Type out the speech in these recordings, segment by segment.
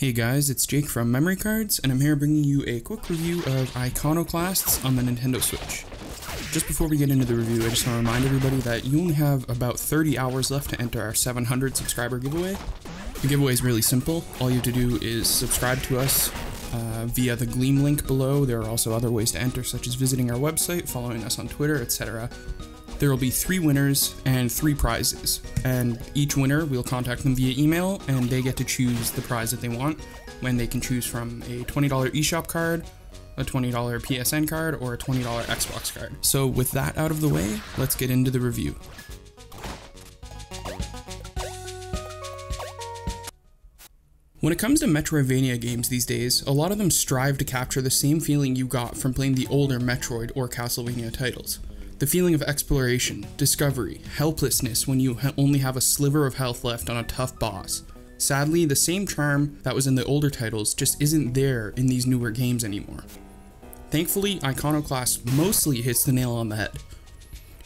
Hey guys, it's Jake from Memory Cards, and I'm here bringing you a quick review of Iconoclasts on the Nintendo Switch. Just before we get into the review, I just want to remind everybody that you only have about 30 hours left to enter our 700 subscriber giveaway. The giveaway is really simple. All you have to do is subscribe to us via the Gleam link below. There are also other ways to enter, such as visiting our website, following us on Twitter, etc. There will be 3 winners and 3 prizes, and each winner, we'll contact them via email, and they get to choose the prize that they want, when they can choose from a $20 eShop card, a $20 PSN card, or a $20 Xbox card. So with that out of the way, let's get into the review. When it comes to Metroidvania games these days, a lot of them strive to capture the same feeling you got from playing the older Metroid or Castlevania titles. The feeling of exploration, discovery, helplessness when you only have a sliver of health left on a tough boss. Sadly, the same charm that was in the older titles just isn't there in these newer games anymore. Thankfully, Iconoclasts mostly hits the nail on the head.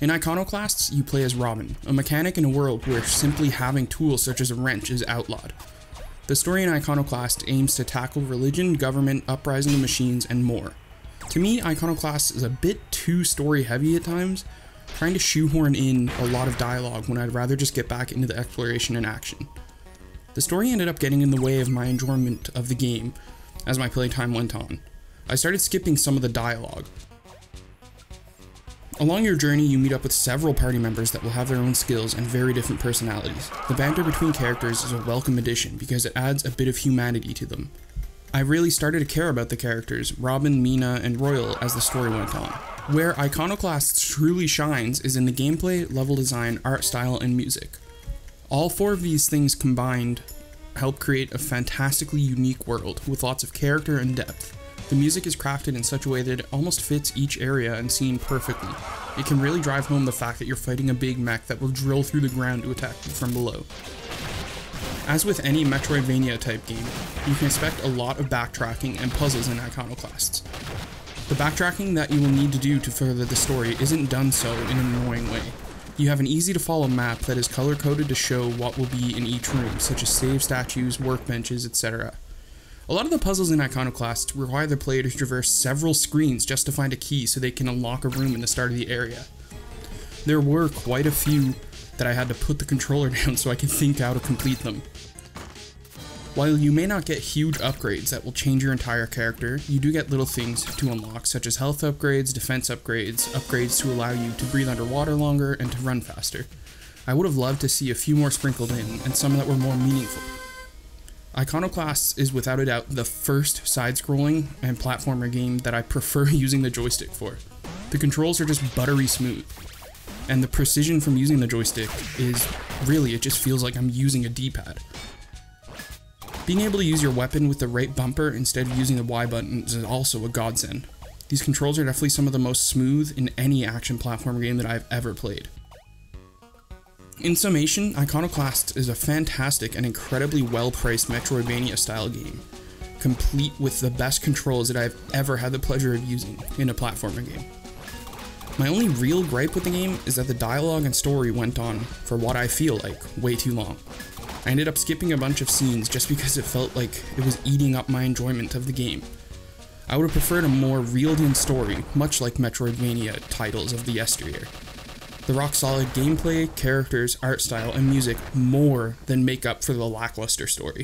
In Iconoclasts, you play as Robin, a mechanic in a world where simply having tools such as a wrench is outlawed. The story in Iconoclast aims to tackle religion, government, uprising of machines, and more. To me, Iconoclasts is a bit too story heavy at times, trying to shoehorn in a lot of dialogue when I'd rather just get back into the exploration and action. The story ended up getting in the way of my enjoyment of the game as my playtime went on. I started skipping some of the dialogue. Along your journey, you meet up with several party members that will have their own skills and very different personalities. The banter between characters is a welcome addition because it adds a bit of humanity to them. I really started to care about the characters, Robin, Mina, and Royal, as the story went on. Where Iconoclasts truly shines is in the gameplay, level design, art style, and music. All 4 of these things combined help create a fantastically unique world with lots of character and depth. The music is crafted in such a way that it almost fits each area and scene perfectly. It can really drive home the fact that you're fighting a big mech that will drill through the ground to attack you from below. As with any Metroidvania type game, you can expect a lot of backtracking and puzzles in Iconoclasts. The backtracking that you will need to do to further the story isn't done so in an annoying way. You have an easy to follow map that is color coded to show what will be in each room, such as save statues, workbenches, etc. A lot of the puzzles in Iconoclasts require the player to traverse several screens just to find a key so they can unlock a room in the start of the area. There were quite a few that I had to put the controller down so I could think how to complete them. While you may not get huge upgrades that will change your entire character, you do get little things to unlock, such as health upgrades, defense upgrades, upgrades to allow you to breathe underwater longer, and to run faster. I would have loved to see a few more sprinkled in, and some that were more meaningful. Iconoclasts is without a doubt the first side-scrolling and platformer game that I prefer using the joystick for. The controls are just buttery smooth, and the precision from using the joystick is really, it just feels like I'm using a D-pad. Being able to use your weapon with the right bumper instead of using the Y button is also a godsend. These controls are definitely some of the most smooth in any action platform game that I've ever played. In summation, Iconoclasts is a fantastic and incredibly well-priced Metroidvania style game, complete with the best controls that I've ever had the pleasure of using in a platformer game. My only real gripe with the game is that the dialogue and story went on, for what I feel like, way too long. I ended up skipping a bunch of scenes just because it felt like it was eating up my enjoyment of the game. I would have preferred a more reeled-in story, much like Metroidvania titles of the yesteryear. The rock-solid gameplay, characters, art style, and music more than make up for the lackluster story.